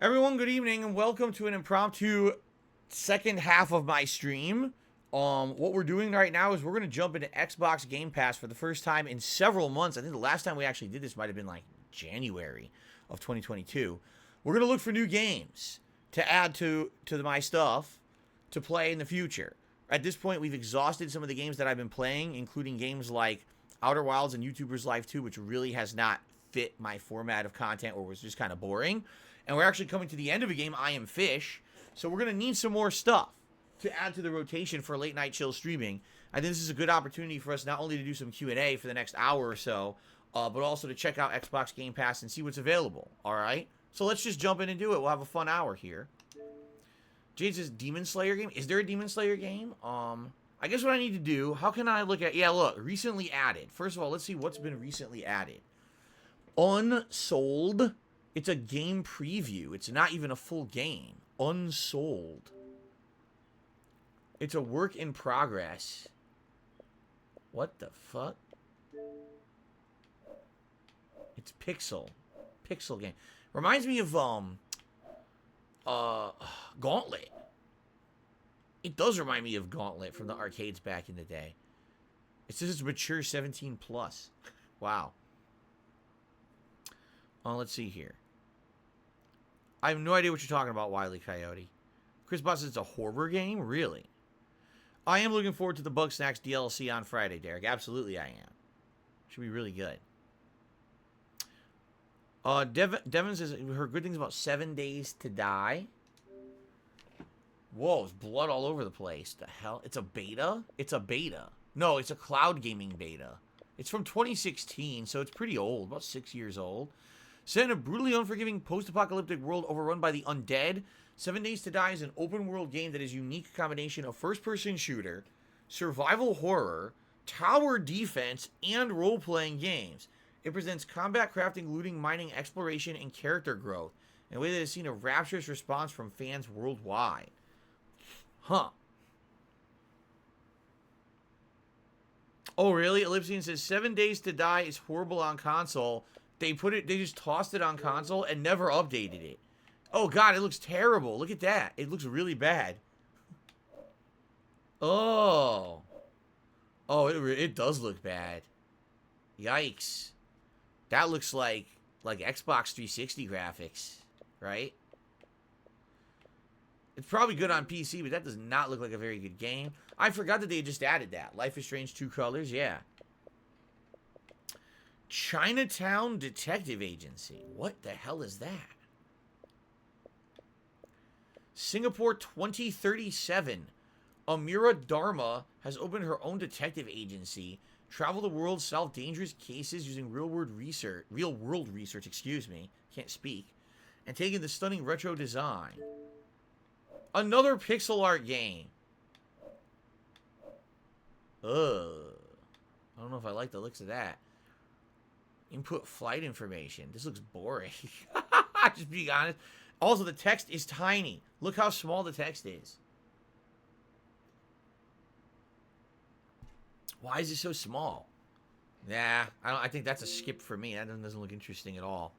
Everyone, good evening and welcome to an impromptu second half of my stream. What we're doing right now is we're going to jump into Xbox Game Pass for the first time in several months. I think the last time we actually did this might have been like January of 2022. We're going to look for new games to add to my stuff to play in the future. At this point, we've exhausted some of the games that I've been playing, including games like Outer Wilds and YouTuber's Life 2, which really has not fit my format of content or was just kind of boring. And we're actually coming to the end of a game, I Am Fish. So we're going to need some more stuff to add to the rotation for late night chill streaming. I think this is a good opportunity for us not only to do some Q&A for the next hour or so, but also to check out Xbox Game Pass and see what's available. All right? So let's just jump in and do it. We'll have a fun hour here. Jade says, Demon Slayer game? Is there a Demon Slayer game? I guess what I need to do, how can I look at... Yeah, look, recently added. First of all, let's see what's been recently added. Unsold... It's a game preview. It's not even a full game. Unsold. It's a work in progress. What the fuck? It's Pixel. Pixel game. Reminds me of, Gauntlet. It does remind me of Gauntlet from the arcades back in the day. It says it's mature 17 plus. Wow. Let's see here. I have no idea what you're talking about, Wile E. Coyote. Chris Boss says it's a horror game? Really? I am looking forward to the Bug Snacks DLC on Friday, Derek. Absolutely I am. Should be really good. Devin says we heard good things about 7 Days to Die. Whoa, there's blood all over the place. The hell? It's a beta? It's a beta. No, it's a cloud gaming beta. It's from 2016, so it's pretty old. About 6 years old. Set in a brutally unforgiving post-apocalyptic world overrun by the undead, 7 Days to Die is an open-world game that is a unique combination of first-person shooter, survival horror, tower defense, and role-playing games. It presents combat, crafting, looting, mining, exploration, and character growth in a way that has seen a rapturous response from fans worldwide. Huh. Oh, really? Ellipsian says 7 Days to Die is horrible on console. They just tossed it on console and never updated it. Oh, God, it looks terrible. Look at that. It looks really bad. Oh. Oh, it does look bad. Yikes. That looks like Xbox 360 graphics, right? It's probably good on PC, but that does not look like a very good game. I forgot that they just added that. Life is Strange 2 Colors, yeah. Chinatown Detective Agency. What the hell is that? Singapore 2037. Amira Dharma has opened her own detective agency. Travel the world, solve dangerous cases using real-world research, excuse me. Can't speak. And taking the stunning retro design. Another pixel art game. Ugh. I don't know if I like the looks of that. Input flight information. This looks boring. Just being honest. Also, the text is tiny. Look how small the text is. Why is it so small? Nah, I think that's a skip for me. That doesn't look interesting at all.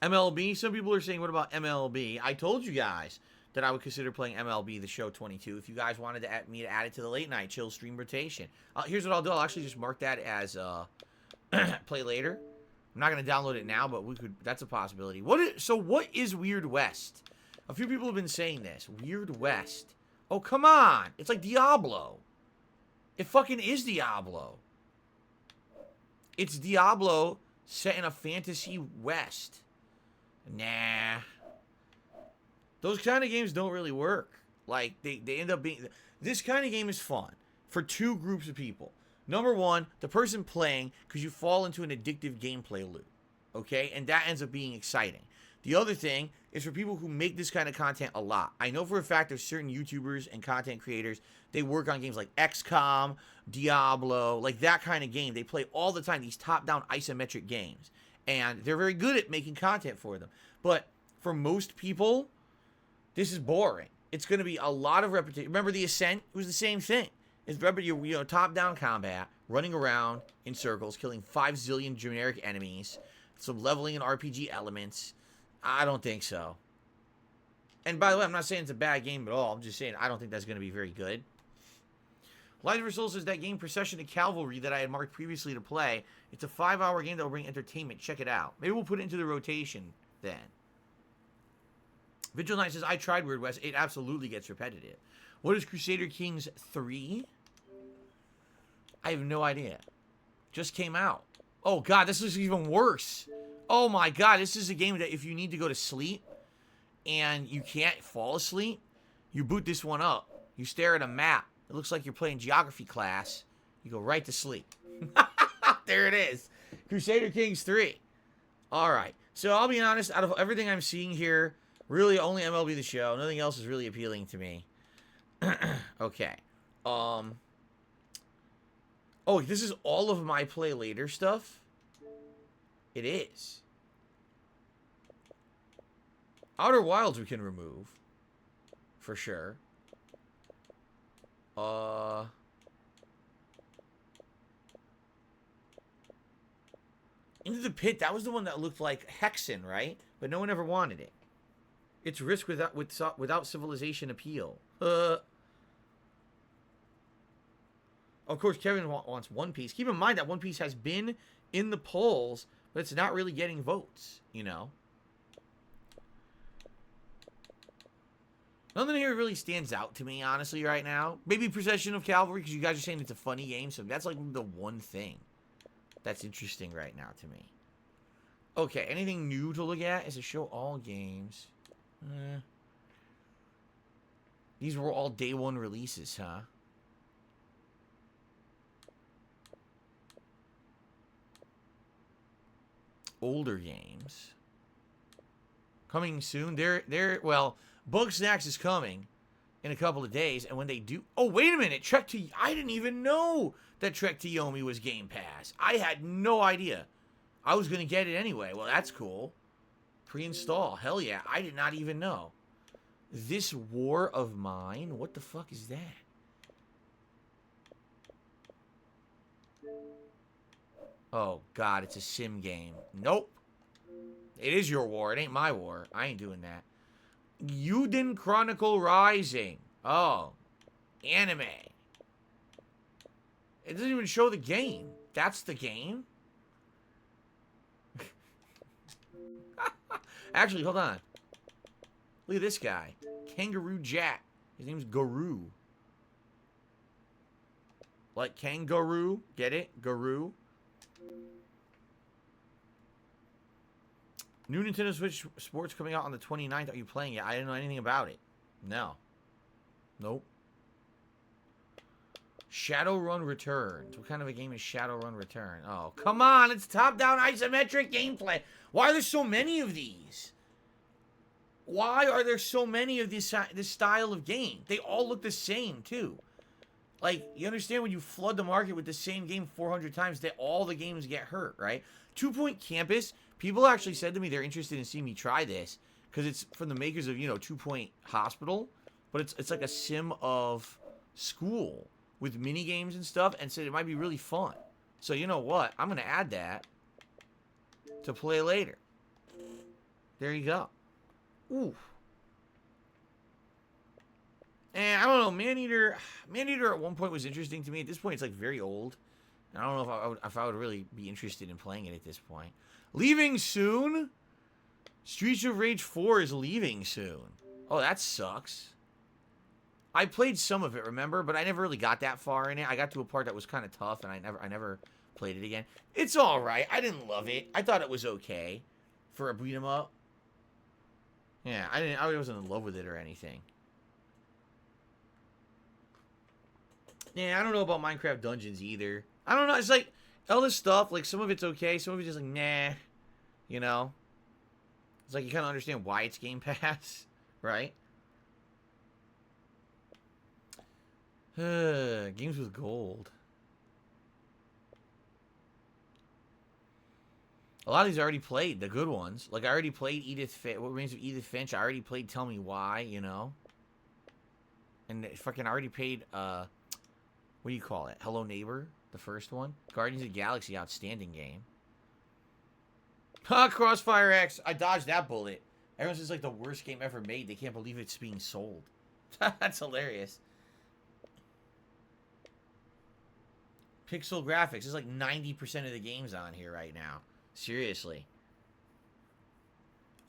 MLB. Some people are saying, what about MLB? I told you guys that I would consider playing MLB The Show 22 if you guys wanted me to add it to the late night chill stream rotation. Here's what I'll do. I'll actually just mark that as play later. I'm not going to download it now, but we could. That's a possibility. What is Weird West? A few people have been saying this. Weird West. Oh, come on. It's like Diablo. It fucking is Diablo. It's Diablo set in a fantasy West. Nah. Those kind of games don't really work. Like, they end up being... This kind of game is fun for two groups of people. Number one, the person playing, because you fall into an addictive gameplay loop. Okay? And that ends up being exciting. The other thing is for people who make this kind of content a lot. I know for a fact there's certain YouTubers and content creators, they work on games like XCOM, Diablo, like that kind of game. They play all the time, these top-down isometric games. And they're very good at making content for them. But for most people, this is boring. It's going to be a lot of repetition. Remember the Ascent? It was the same thing. It's remember your top-down combat, running around in circles, killing 5 zillion generic enemies, some leveling and RPG elements, I don't think so. And by the way, I'm not saying it's a bad game at all. I'm just saying I don't think that's going to be very good. Light of Our Souls is that game Procession to Cavalry that I had marked previously to play. It's a 5-hour game that will bring entertainment. Check it out. Maybe we'll put it into the rotation then. Vigil Knight says, I tried Weird West. It absolutely gets repetitive. What is Crusader Kings 3? I have no idea. Just came out. Oh, God, this is even worse. Oh, my God, this is a game that if you need to go to sleep and you can't fall asleep, you boot this one up. You stare at a map. It looks like you're playing geography class. You go right to sleep. There it is. Crusader Kings 3. All right. So I'll be honest, out of everything I'm seeing here, really only MLB The Show. Nothing else is really appealing to me. Okay. Oh, this is all of my play later stuff? It is. Outer Wilds we can remove. For sure. Into the Pit, that was the one that looked like Hexen, right? But no one ever wanted it. It's risk without civilization appeal. Of course, Kevin wants One Piece. Keep in mind that One Piece has been in the polls, but it's not really getting votes, you know? Nothing here really stands out to me, honestly, right now. Maybe Procession of Cavalry, because you guys are saying it's a funny game, so that's like the one thing that's interesting right now to me. Okay, anything new to look at is to show all games. These were all day one releases, huh? Older games. Coming soon. Well, Bug Snacks is coming in a couple of days, and when they do... Oh, wait a minute! I didn't even know that Trek to Yomi was Game Pass. I had no idea. I was going to get it anyway. Well, that's cool. Pre-install. Hell yeah. I did not even know. This War of Mine? What the fuck is that? Oh, God. It's a sim game. Nope. It is your war. It ain't my war. I ain't doing that. Yuden Chronicle Rising. Oh. Anime. It doesn't even show the game. That's the game? Actually, hold on. Look at this guy. Kangaroo Jack. His name's Guru. Like kangaroo. Get it? Guru. New Nintendo Switch Sports coming out on the 29th. Are you playing it? I didn't know anything about it. No. Nope. Shadowrun Returns. What kind of a game is Shadowrun Return? Oh, come on. It's top-down isometric gameplay. Why are there so many of these? Why are there so many of this style of game? They all look the same, too. Like, you understand when you flood the market with the same game 400 times, that all the games get hurt, right? 2 Point Campus, people actually said to me they're interested in seeing me try this, because it's from the makers of, 2 Point Hospital, but it's like a sim of school with mini games and stuff, and said it might be really fun. So you know what? I'm going to add that to play later. There you go. Ooh. And I don't know, Maneater at one point was interesting to me. At this point, it's like very old. And I don't know if I would really be interested in playing it at this point. Leaving soon? Streets of Rage 4 is leaving soon. Oh, that sucks. I played some of it, remember? But I never really got that far in it. I got to a part that was kind of tough, and I never played it again. It's all right. I didn't love it. I thought it was okay for a beat 'em up. Yeah, I wasn't in love with it or anything. Yeah, I don't know about Minecraft Dungeons either. I don't know. It's like all this stuff. Like some of it's okay, some of it's just like nah. You know. It's like you kind of understand why it's Game Pass, right? Games with gold. A lot of these I already played, the good ones. Like I already played What Remains of Edith Finch. I already played Tell Me Why, And fucking I already paid what do you call it? Hello Neighbor, the first one. Guardians of the Galaxy, outstanding game. Ha, Crossfire X. I dodged that bullet. Everyone says, like, the worst game ever made. They can't believe it's being sold. That's hilarious. Pixel graphics. There's like 90% of the games on here right now. Seriously.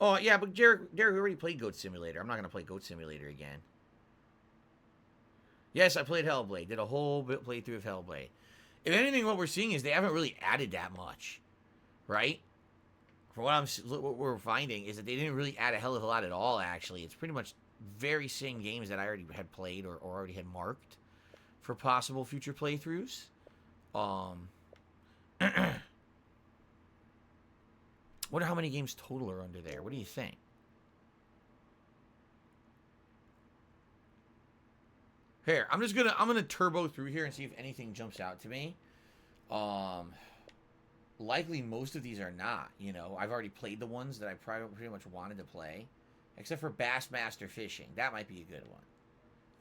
Oh, yeah, but Derek, we already played Goat Simulator. I'm not going to play Goat Simulator again. Yes, I played Hellblade. Did a whole playthrough of Hellblade. If anything, what we're seeing is they haven't really added that much. Right? For what we're finding is that they didn't really add a hell of a lot at all, actually. It's pretty much very same games that I already had played or already had marked for possible future playthroughs. Wonder how many games total are under there. What do you think? Here, I'm gonna turbo through here and see if anything jumps out to me. Likely most of these are not, you know. I've already played the ones that I pretty much wanted to play. Except for Bassmaster Fishing. That might be a good one.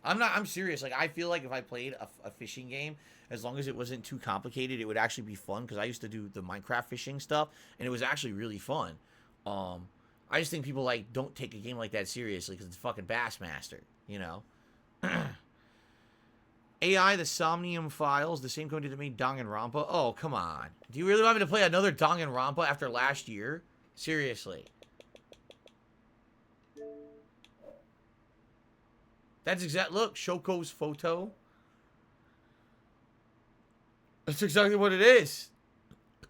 I'm serious. Like, I feel like if I played a fishing game, as long as it wasn't too complicated, it would actually be fun. Because I used to do the Minecraft fishing stuff, and it was actually really fun. I just think people, like, don't take a game like that seriously because it's fucking Bassmaster, you know? AI, the Somnium Files, the same company that made Danganronpa. Oh, come on. Do you really want me to play another Danganronpa after last year? Seriously. That's exact. Look, Shoko's photo. That's exactly what it is.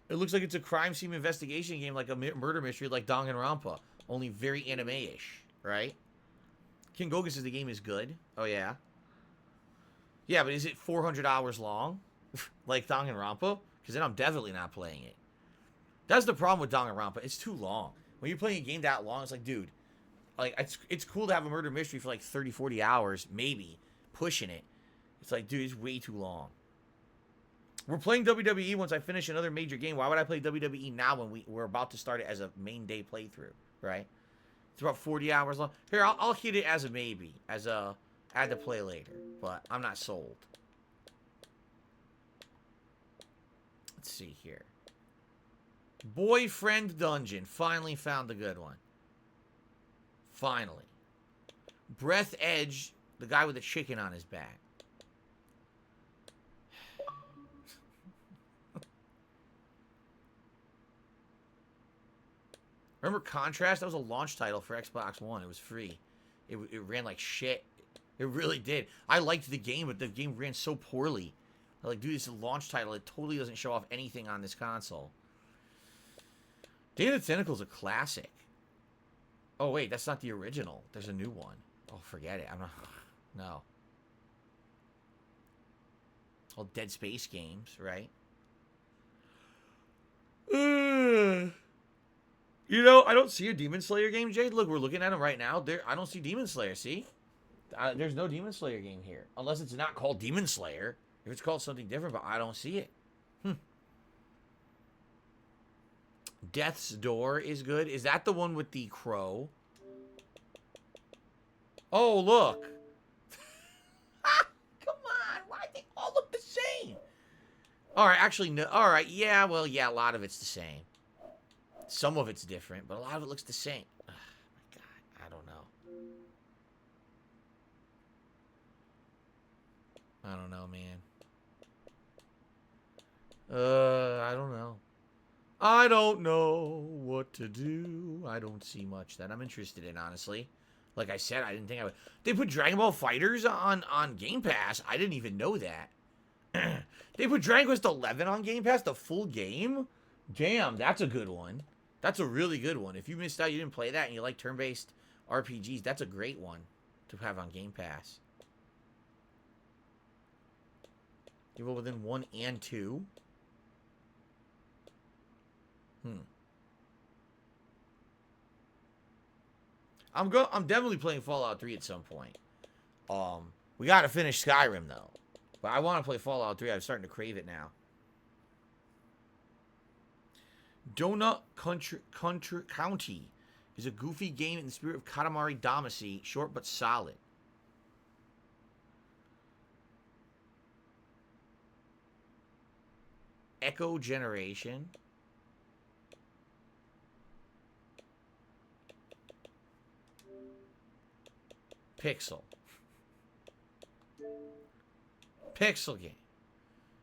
It looks like it's a crime scene investigation game, like a murder mystery, like Danganronpa, only very anime-ish, right? King Goga says the game is good. Oh yeah. Yeah, but is it 400 hours long, like Danganronpa? Because then I'm definitely not playing it. That's the problem with Danganronpa. It's too long. When you're playing a game that long, it's like, dude. Like, it's cool to have a murder mystery for like 30, 40 hours, maybe, pushing it. It's like, dude, it's way too long. We're playing WWE once I finish another major game. Why would I play WWE now when we're about to start it as a main day playthrough, right? It's about 40 hours long. Here, I'll hit it as a maybe, as a add to play later, but I'm not sold. Let's see here. Boyfriend Dungeon. Finally found the good one. Finally. Breath Edge, the guy with the chicken on his back. Remember Contrast? That was a launch title for Xbox One. It was free. It ran like shit. It really did. I liked the game, but the game ran so poorly. Like, dude, this is a launch title. It totally doesn't show off anything on this console. Day of the Tentacle's a classic. Oh, wait, that's not the original. There's a new one. Oh, forget it. I'm not... No. All Dead Space games, right? You know, I don't see a Demon Slayer game, Jade. Look, we're looking at them right now. I don't see Demon Slayer, see? There's no Demon Slayer game here. Unless it's not called Demon Slayer. If it's called something different, but I don't see it. Death's Door is good. Is that the one with the crow? Oh, look. Come on. Why they all look the same? All right, actually, no. All right, yeah, well, yeah, a lot of it's the same. Some of it's different, but a lot of it looks the same. Oh, my God, I don't know. I don't know, man. I don't know. I don't know what to do. I don't see much that I'm interested in, honestly. Like I said, I didn't think I would. They put Dragon Ball FighterZ on Game Pass. I didn't even know that. They put Dragon Quest 11 on Game Pass, the full game? Damn, that's a good one. That's a really good one. If you missed out, you didn't play that, and you like turn-based RPGs, that's a great one to have on Game Pass. Evil Within 1 and 2. I'm definitely playing Fallout 3 at some point. We gotta finish Skyrim though. But I want to play Fallout 3. I'm starting to crave it now. Donut County is a goofy game in the spirit of Katamari Damacy, short but solid. Echo Generation. Pixel. Pixel game.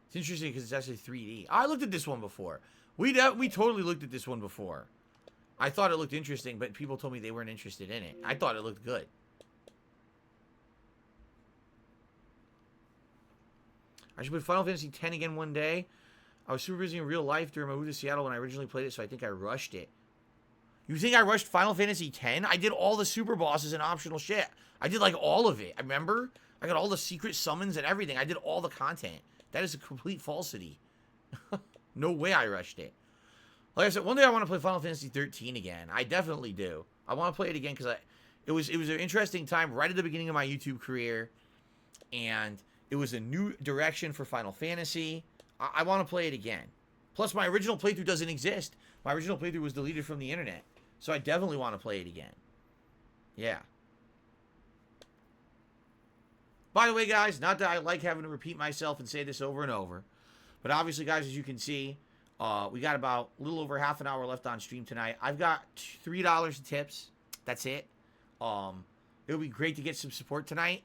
It's interesting because it's actually 3D. I looked at this one before. We totally looked at this one before. I thought it looked interesting, but people told me they weren't interested in it. I thought it looked good. I should play Final Fantasy X again one day. I was super busy in real life during my move to Seattle when I originally played it, so I think I rushed it. You think I rushed Final Fantasy X? I did all the super bosses and optional shit. I did like all of it. I remember? I got all the secret summons and everything. I did all the content. That is a complete falsity. No way I rushed it. Like I said, one day I want to play Final Fantasy 13 again. I definitely do. I want to play it again because it was an interesting time right at the beginning of my YouTube career, and it was a new direction for Final Fantasy. I want to play it again. Plus, my original playthrough doesn't exist. My original playthrough was deleted from the internet, so I definitely want to play it again. Yeah. By the way, guys, not that I like having to repeat myself and say this over and over, but obviously, guys, as you can see, we got about a little over half an hour left on stream tonight. I've got $3 in tips. That's it. It would be great to get some support tonight.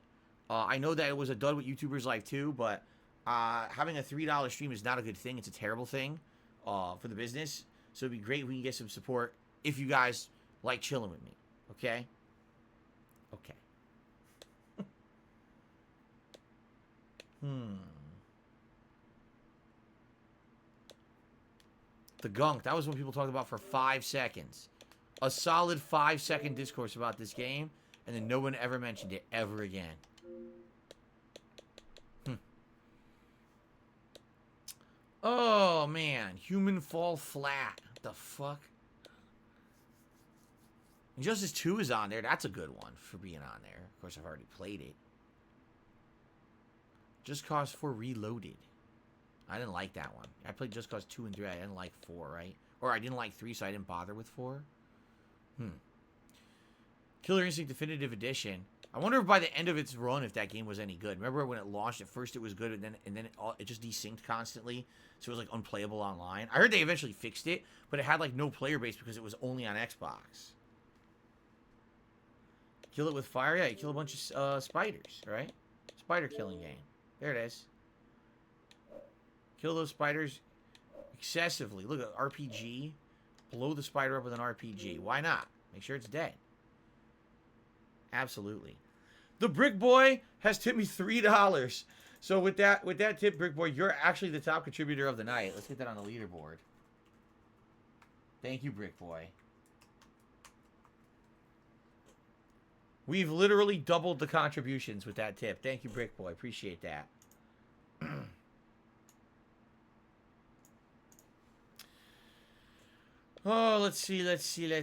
I know that it was a dud with YouTubers Life too, but having a $3 stream is not a good thing. It's a terrible thing for the business. So it'd be great if we can get some support if you guys like chilling with me. Okay? Okay. The gunk. That was what people talked about for 5 seconds. A solid 5-second discourse about this game, and then no one ever mentioned it ever again. Oh, man. Human fall flat. What the fuck? Injustice 2 is on there. That's a good one for being on there. Of course, I've already played it. Just Cause 4 Reloaded. I didn't like that one. I played Just Cause 2 and 3. I didn't like 4, right? Or I didn't like 3, so I didn't bother with 4. Killer Instinct Definitive Edition. I wonder if by the end of its run, if that game was any good. Remember when it launched, at first it was good, and then it just desynced constantly, so it was like unplayable online. I heard they eventually fixed it, but it had like no player base because it was only on Xbox. Kill it with fire? Yeah, you kill a bunch of spiders, right? Spider killing game. There it is. Kill those spiders excessively. Look at RPG. Blow the spider up with an RPG. Why not? Make sure it's dead. Absolutely. The Brick Boy has tipped me $3. So with that tip, Brick Boy, you're actually the top contributor of the night. Let's get that on the leaderboard. Thank you, Brick Boy. We've literally doubled the contributions with that tip. Thank you, Brick Boy. Appreciate that. Oh, let's see.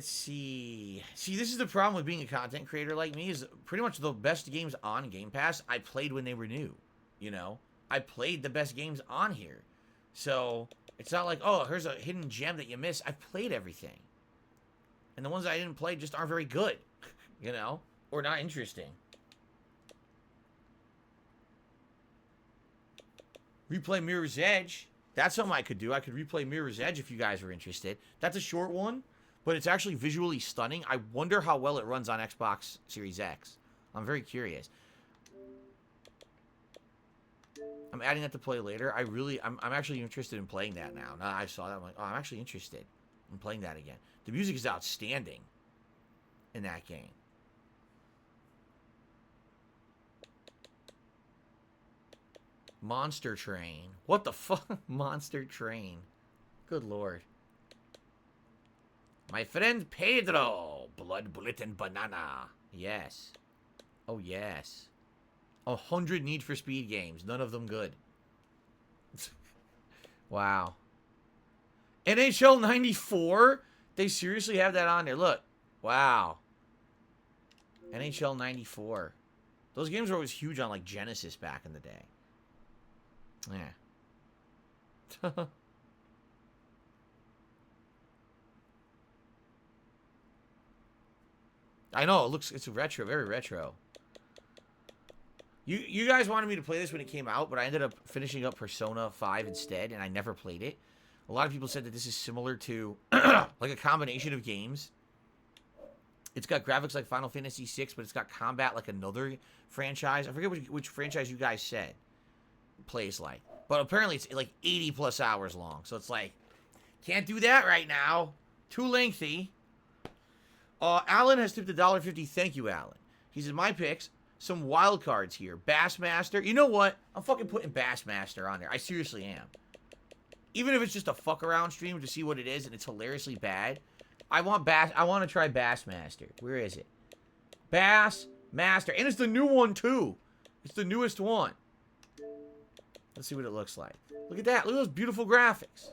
See, this is the problem with being a content creator like me, is pretty much the best games on Game Pass I played when they were new, you know? I played the best games on here. So, it's not like, oh, here's a hidden gem that you missed. I've played everything. And the ones I didn't play just aren't very good, you know? Or not interesting. Replay Mirror's Edge. That's something I could do. I could replay Mirror's Edge if you guys are interested. That's a short one, but it's actually visually stunning. I wonder how well it runs on Xbox Series X. I'm very curious. I'm adding that to play later. I'm actually interested in playing that now. Now I saw that, I'm like, oh, I'm actually interested in playing that again. The music is outstanding in that game. Monster Train. What the fuck? Monster Train. Good lord. My friend Pedro. Blood, Bullet, and Banana. Yes. Oh, yes. 100 Need for Speed games. None of them good. Wow. NHL 94? They seriously have that on there. Look. Wow. NHL 94. Those games were always huge on, like, Genesis back in the day. Yeah. I know, it's retro, very retro. You guys wanted me to play this when it came out, but I ended up finishing up Persona 5 instead, and I never played it. A lot of people said that this is similar to, like, a combination of games. It's got graphics like Final Fantasy VI, but it's got combat like another franchise. I forget which franchise you guys said plays like. But apparently it's like 80 plus hours long. So it's like, can't do that right now. Too lengthy. Alan has tipped $1.50. Thank you, Alan. He said, my picks, some wild cards here. Bassmaster. You know what? I'm fucking putting Bassmaster on there. I seriously am. Even if it's just a fuck around stream to see what it is and it's hilariously bad. I want to try Bassmaster. Where is it? Bassmaster. And it's the new one too. It's the newest one. Let's see what it looks like. Look at that. Look at those beautiful graphics.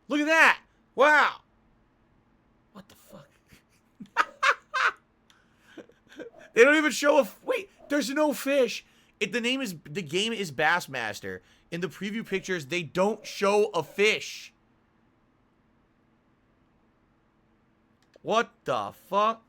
Look at that. Wow. What the fuck? They don't even show a... Wait, there's no fish. The game is Bassmaster. In the preview pictures, they don't show a fish. What the fuck?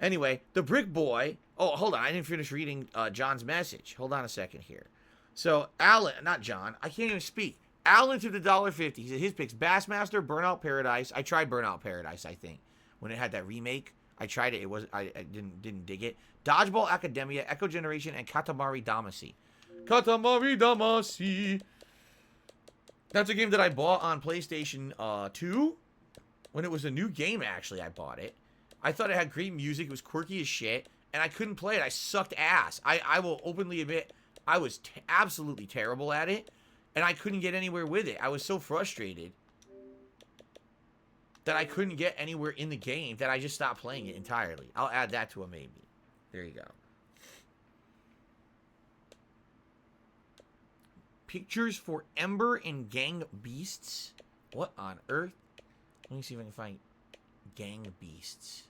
Anyway, the Brick Boy... Oh, hold on. I didn't finish reading John's message. Hold on a second here. So, Alan... Not John. I can't even speak. Alan to the $1.50. He said his picks. Bassmaster, Burnout Paradise. I tried Burnout Paradise, I think. When it had that remake. I tried it. I didn't dig it. Dodgeball Academia, Echo Generation, and Katamari Damacy. Katamari Damacy. That's a game that I bought on PlayStation 2. When it was a new game, actually, I bought it. I thought it had great music. It was quirky as shit. And I couldn't play it. I sucked ass. I will openly admit, I was absolutely terrible at it. And I couldn't get anywhere with it. I was so frustrated that I couldn't get anywhere in the game that I just stopped playing it entirely. I'll add that to a maybe. There you go. Pictures for Ember and Gang Beasts. What on earth? Let me see if I can find Gang Beasts.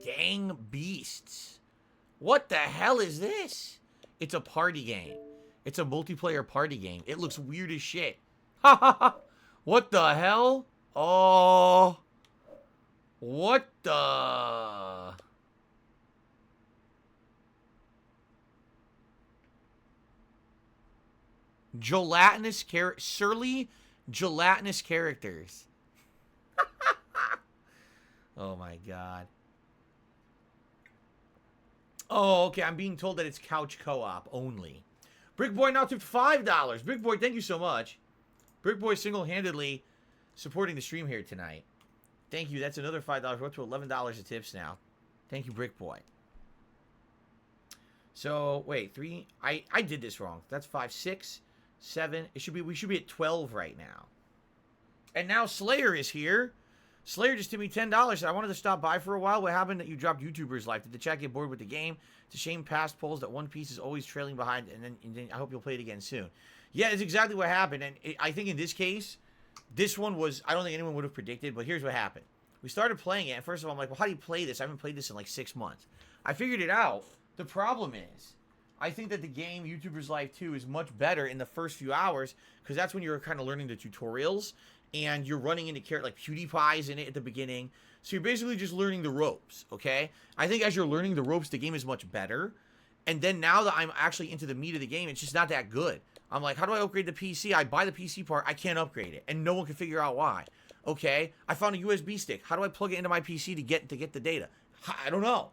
Gang Beasts. What the hell is this? It's a party game. It's a multiplayer party game. It looks weird as shit. Ha ha ha. What the hell? Oh. What the... Surly gelatinous characters. Oh my god. Oh, okay. I'm being told that it's couch co-op only. Brick Boy now tipped $5. Brick Boy, thank you so much. Brick Boy single-handedly supporting the stream here tonight. Thank you. That's another $5. We're up to $11 of tips now. Thank you, Brick Boy. So, wait, 3. I did this wrong. That's 5, 6, 7. We should be at 12 right now. And now Slayer is here. Slayer just tipped me $10. I wanted to stop by for a while. What happened that you dropped YouTuber's Life? Did the chat get bored with the game? It's a shame past polls that One Piece is always trailing behind, and then I hope you'll play it again soon. Yeah, it's exactly what happened. And I think in this case, this one was, I don't think anyone would have predicted, but here's what happened. We started playing it, and first of all, I'm like, well, how do you play this? I haven't played this in like 6 months. I figured it out. The problem is, I think that the game YouTuber's Life 2 is much better in the first few hours, because that's when you're kind of learning the tutorials, and you're running into characters, like PewDiePie's in it at the beginning. So you're basically just learning the ropes, okay? I think as you're learning the ropes, the game is much better. And then now that I'm actually into the meat of the game, it's just not that good. I'm like, how do I upgrade the PC? I buy the PC part, I can't upgrade it, and no one can figure out why. Okay, I found a USB stick. How do I plug it into my PC to get the data? I don't know.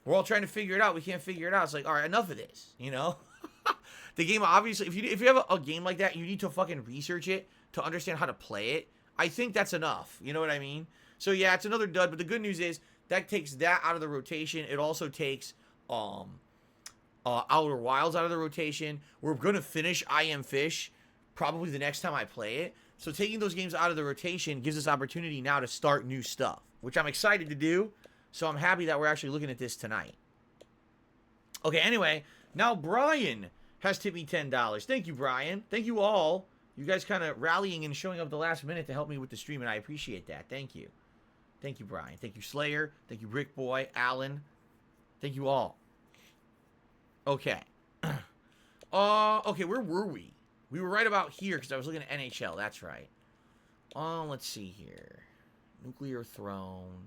We're all trying to figure it out. We can't figure it out. It's like, all right, enough of this, you know? The game, obviously, if you have a game like that, you need to fucking research it to understand how to play it. I think that's enough. You know what I mean? So, yeah, it's another dud, but the good news is that takes that out of the rotation. It also takes Outer Wilds out of the rotation. We're going to finish I Am Fish probably the next time I play it. So taking those games out of the rotation gives us opportunity now to start new stuff, which I'm excited to do. So I'm happy that we're actually looking at this tonight. Okay, anyway, now Brian has tipped me $10. Thank you, Brian. Thank you all. You guys kind of rallying and showing up at the last minute to help me with the stream, and I appreciate that. Thank you. Thank you, Brian. Thank you, Slayer. Thank you, Brick Boy, Alan. Thank you all. Okay. Okay, where were we? We were right about here because I was looking at NHL. That's right. Let's see here. Nuclear Throne.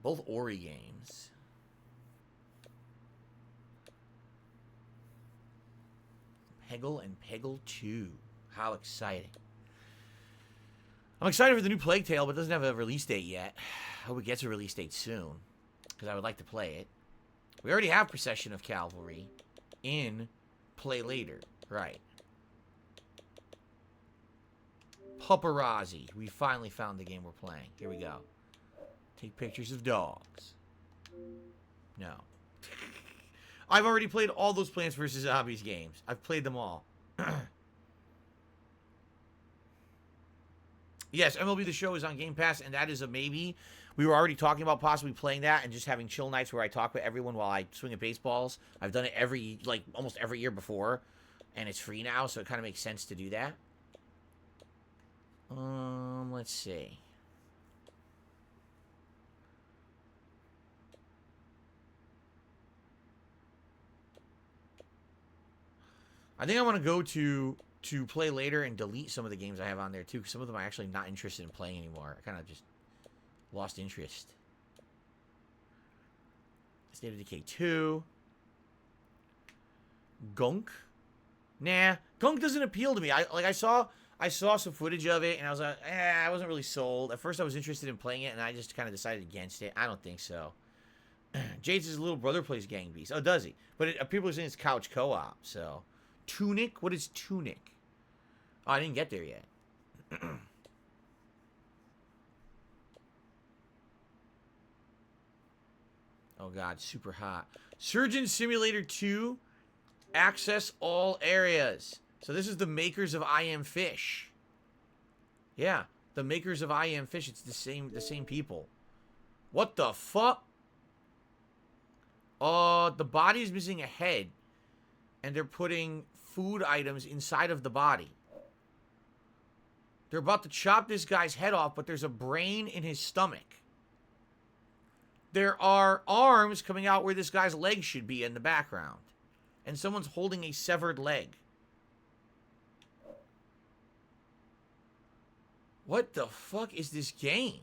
Both Ori games. Peggle and Peggle 2. How exciting. I'm excited for the new Plague Tale, but it doesn't have a release date yet. I hope it gets a release date soon, because I would like to play it. We already have Procession of Cavalry in Play Later. Right. Paparazzi. We finally found the game we're playing. Here we go. Take pictures of dogs. No. I've already played all those Plants vs. Zombies games. I've played them all. Yes, MLB The Show is on Game Pass, and that is a maybe. We were already talking about possibly playing that and just having chill nights where I talk with everyone while I swing at baseballs. I've done it almost every year before, and it's free now, so it kind of makes sense to do that. Let's see. I think I want to go to Play Later and delete some of the games I have on there too, because some of them I'm actually not interested in playing anymore. I kind of just lost interest. State of Decay 2. Gunk. Nah, Gunk doesn't appeal to me. I saw some footage of it and I was like, I wasn't really sold. At first I was interested in playing it and I just kind of decided against it. I don't think so. Jade's little brother plays Gang Beasts. Oh, does he? But people are saying it's couch co-op, so. Tunic? What is Tunic? Oh, I didn't get there yet. Oh, God. Super hot. Surgeon Simulator 2. Access all areas. So this is the makers of I Am Fish. Yeah. The makers of I Am Fish. It's the same people. What the fuck? The body's missing a head. And they're putting food items inside of the body. They're about to chop this guy's head off, but there's a brain in his stomach. There are arms coming out where this guy's leg should be in the background. And someone's holding a severed leg. What the fuck is this game?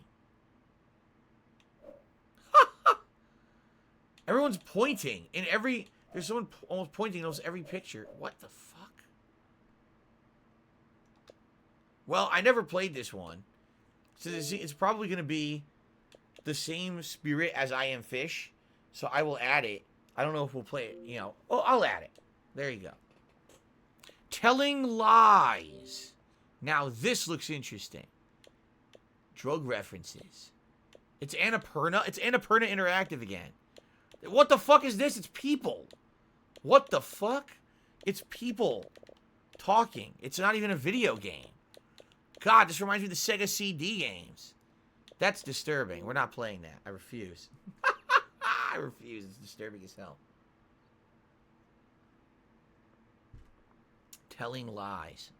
Everyone's pointing in every... There's someone almost pointing in almost every picture. What the fuck? Well, I never played this one. So it's probably going to be the same spirit as I Am Fish. So I will add it. I don't know if we'll play it, you know. Oh, I'll add it. There you go. Telling Lies. Now, this looks interesting. Drug references. It's Annapurna. It's Annapurna Interactive again. What the fuck is this? It's people. What the fuck? It's people talking. It's not even a video game. God, this reminds me of the Sega CD games. That's disturbing. We're not playing that. I refuse. I refuse. It's disturbing as hell. Telling Lies.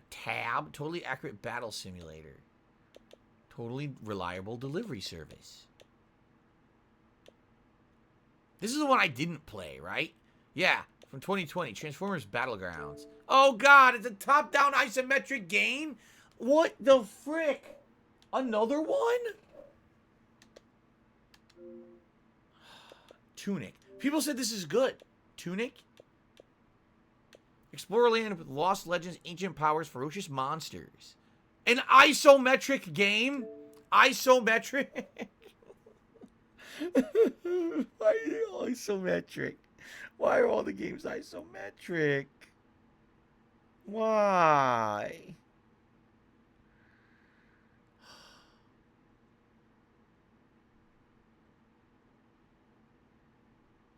Tab. Totally accurate battle simulator. Totally reliable delivery service. This is the one I didn't play, right? Yeah, from 2020. Transformers Battlegrounds. Oh, God, it's a top-down isometric game? What the frick? Another one? Tunic. People said this is good. Tunic? Explore a land with lost legends, ancient powers, ferocious monsters. An isometric game? Isometric? Why are they all isometric? Why are all the games isometric? Why?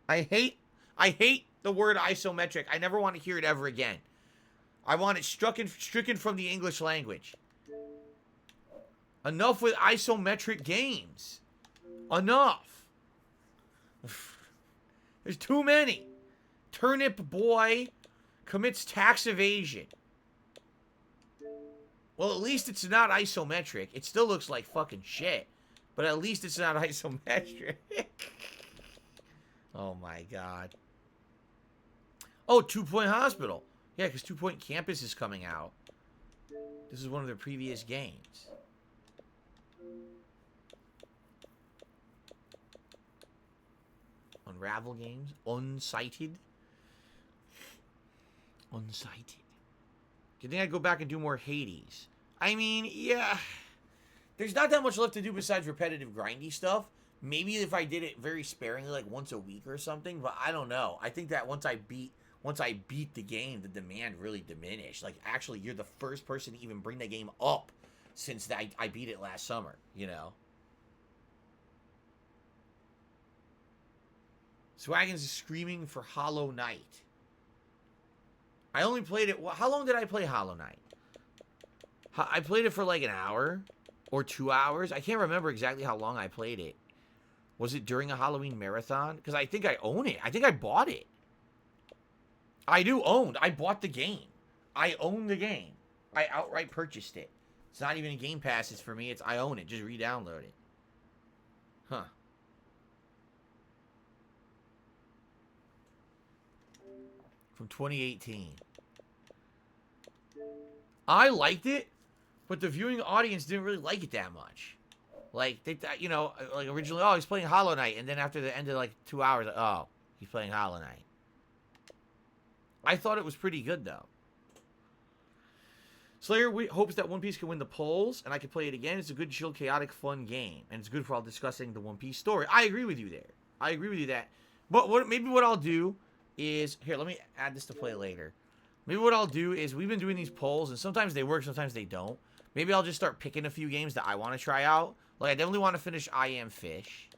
I hate the word isometric. I never want to hear it ever again. I want it stricken from the English language. Enough with isometric games. Enough. There's too many. Turnip Boy commits tax evasion. Well, at least it's not isometric. It still looks like fucking shit. But at least it's not isometric. Oh my god. Oh, 2 Point Hospital. Yeah, because 2 Point Campus is coming out. This is one of their previous games. Unravel Games. Unsighted. Unsighted. Do you think I'd go back and do more Hades? I mean, yeah. There's not that much left to do besides repetitive grindy stuff. Maybe if I did it very sparingly, like once a week or something, but I don't know. I think that once I beat the game, the demand really diminished. Like, actually, you're the first person to even bring the game up since I beat it last summer, you know? Swaggin's is screaming for Hollow Knight. I only played it... How long did I play Hollow Knight? I played it for like an hour or 2 hours. I can't remember exactly how long I played it. Was it during a Halloween marathon? Because I think I own it. I think I bought it. I do own. I bought the game. I own the game. I outright purchased it. It's not even a Game Pass. It's for me. It's I own it. Just re-download it. Huh. From 2018. I liked it, but the viewing audience didn't really like it that much. Like, they thought, you know, like originally, oh, he's playing Hollow Knight, and then after the end of like 2 hours, like, oh, he's playing Hollow Knight. I thought it was pretty good, though. Slayer hopes that One Piece can win the polls, and I can play it again. It's a good, chill, chaotic, fun game, and it's good for all discussing the One Piece story. I agree with you there. I agree with you that. But maybe what I'll do is... Here, let me add this to play later. Maybe what I'll do is, we've been doing these polls, and sometimes they work, sometimes they don't. Maybe I'll just start picking a few games that I want to try out. Like, I definitely want to finish I Am Fish.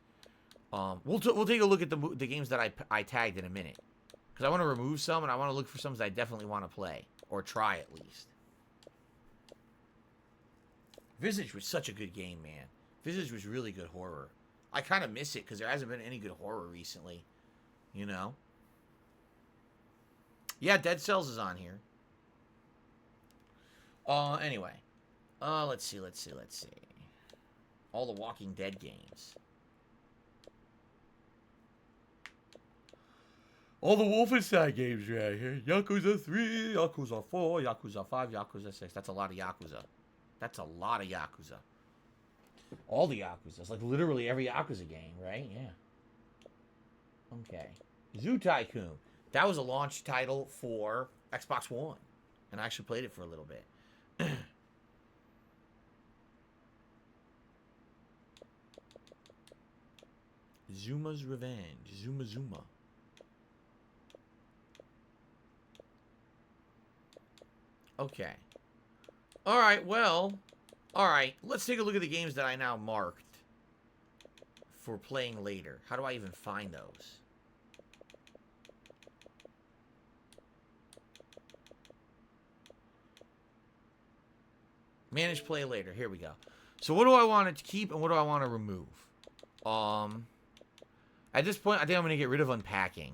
We'll take a look at the games that I tagged in a minute. Because I want to remove some, and I want to look for some that I definitely want to play. Or try, at least. Visage was such a good game, man. Visage was really good horror. I kind of miss it, because there hasn't been any good horror recently. You know? Yeah, Dead Cells is on here. Anyway. Let's see. All the Walking Dead games. All the Wolfenstein games right here. Yakuza 3, Yakuza 4, Yakuza 5, Yakuza 6. That's a lot of Yakuza. That's a lot of Yakuza. All the Yakuzas. Like, literally every Yakuza game, right? Yeah. Okay. Zoo Tycoon. That was a launch title for Xbox One. And I actually played it for a little bit. Zuma's Revenge. Zuma. Okay. Alright, well. Alright, let's take a look at the games that I now marked for playing later. How do I even find those? Manage play later. Here we go. So what do I want to keep and what do I want to remove? At this point, I think I'm going to get rid of Unpacking.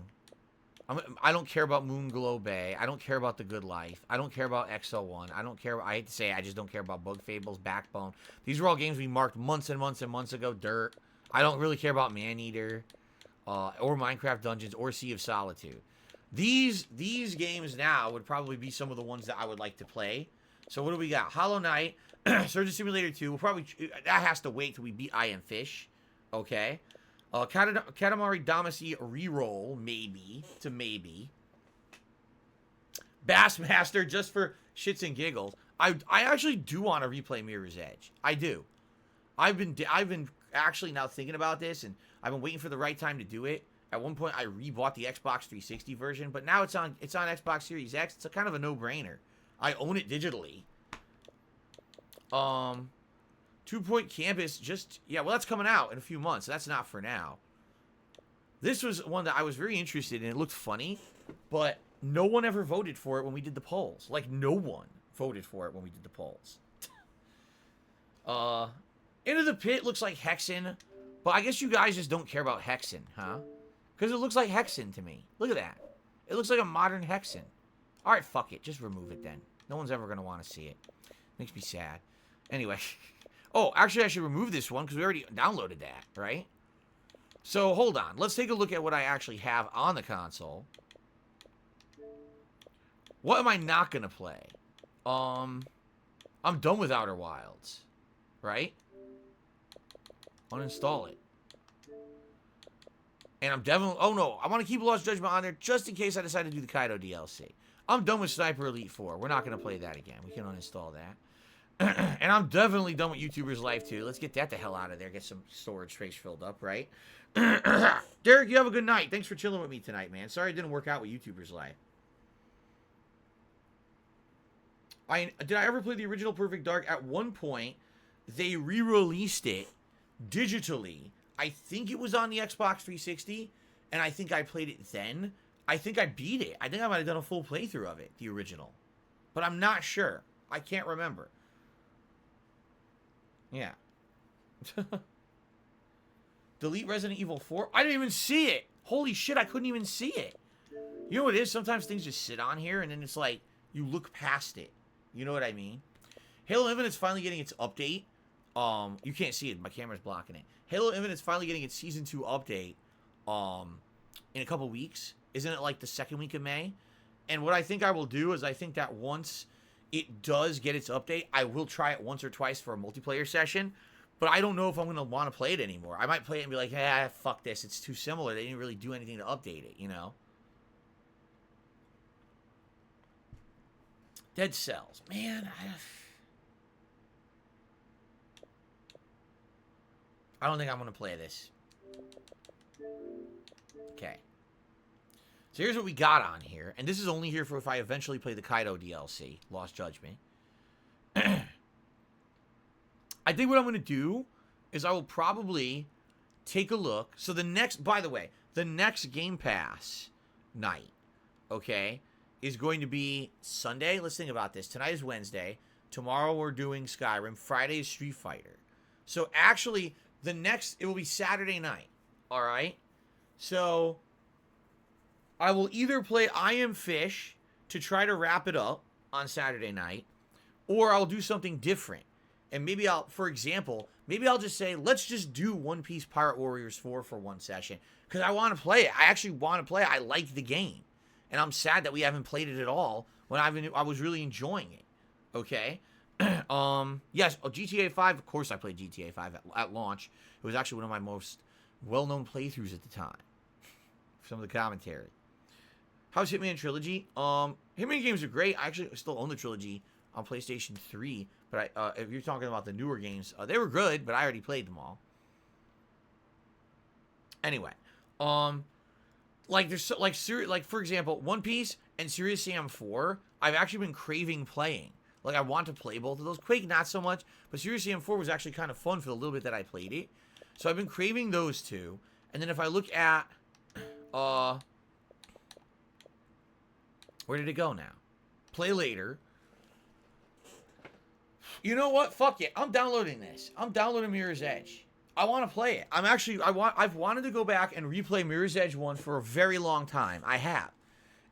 I don't care about Moonglow Bay. I don't care about The Good Life. I don't care about XO1. I don't care. I hate to say it, I just don't care about Bug Fables, Backbone. These were all games we marked months and months and months ago. Dirt. I don't really care about Maneater, or Minecraft Dungeons, or Sea of Solitude. These games now would probably be some of the ones that I would like to play. So what do we got? Hollow Knight, Surgeon Simulator 2. We'll probably... That has to wait till we beat I Am Fish. Okay. Katamari Damacy Reroll, maybe. Bassmaster, just for shits and giggles. I actually do want to replay Mirror's Edge. I do. I've been actually now thinking about this, and I've been waiting for the right time to do it. At one point, I rebought the Xbox 360 version, but now it's on Xbox Series X. It's a kind of a no-brainer. I own it digitally. 2 Point Campus, yeah, well, that's coming out in a few months. So that's not for now. This was one that I was very interested in. It looked funny, but no one ever voted for it when we did the polls. Like, no one voted for it when we did the polls. Into the Pit looks like Hexen, but I guess you guys just don't care about Hexen, huh? Because it looks like Hexen to me. Look at that. It looks like a modern Hexen. Alright, fuck it. Just remove it then. No one's ever going to want to see it. Makes me sad. Anyway. Oh, actually, I should remove this one because we already downloaded that, right? So, hold on. Let's take a look at what I actually have on the console. What am I not going to play? I'm done with Outer Wilds. Right? Uninstall it. And I'm definitely... Oh, no. I want to keep Lost Judgment on there just in case I decide to do the Kaido DLC. I'm done with Sniper Elite 4. We're not going to play that again. We can uninstall that. And I'm definitely done with YouTuber's Life, too. Let's get that the hell out of there. Get some storage space filled up, right? Derek, you have a good night. Thanks for chilling with me tonight, man. Sorry it didn't work out with YouTuber's Life. Did I ever play the original Perfect Dark? At one point, they re-released it digitally. I think it was on the Xbox 360, and I think I played it then. I think I beat it. I think I might have done a full playthrough of it, the original. But I'm not sure. I can't remember. Yeah. Delete Resident Evil 4? I didn't even see it. Holy shit, I couldn't even see it. You know what it is? Sometimes things just sit on here, and then it's like, you look past it. You know what I mean? Halo Infinite's finally getting its update. You can't see it. My camera's blocking it. Halo Infinite's finally getting its Season 2 update in a couple weeks. Isn't it like the second week of May? And what I think I will do is I think that once it does get its update, I will try it once or twice for a multiplayer session. But I don't know if I'm going to want to play it anymore. I might play it and be like, ah, fuck this. It's too similar. They didn't really do anything to update it, you know? Dead Cells. Man, I don't think I'm going to play this. Okay. So here's what we got on here. And this is only here for if I eventually play the Kaido DLC. Lost Judgment. I think what I'm going to do is I will probably take a look. So the next, by the way, the next Game Pass night, okay, is going to be Sunday. Let's think about this. Tonight is Wednesday. Tomorrow we're doing Skyrim. Friday is Street Fighter. So actually, the next, it will be Saturday night. All right? So I will either play I Am Fish to try to wrap it up on Saturday night, or I'll do something different. And maybe I'll, for example, maybe I'll just say, let's just do One Piece Pirate Warriors 4 for one session. Because I want to play it. I actually want to play it. I like the game. And I'm sad that we haven't played it at all when I was really enjoying it. Okay? Yes, GTA 5, of course I played GTA 5 at launch. It was actually one of my most well-known playthroughs at the time. Some of the commentary. How's Hitman Trilogy? Hitman games are great. I actually still own the trilogy on PlayStation 3. But if you're talking about the newer games, they were good, but I already played them all. Anyway, like there's like for example, One Piece and Serious Sam 4, I've actually been craving playing. Like I want to play both of those. Quake not so much, but Serious Sam 4 was actually kind of fun for the little bit that I played it. So I've been craving those two. And then if I look at where did it go now? Play later. You know what? Fuck it. I'm downloading this. I'm downloading Mirror's Edge. I want to play it. I've wanted to go back and replay Mirror's Edge 1 for a very long time. I have.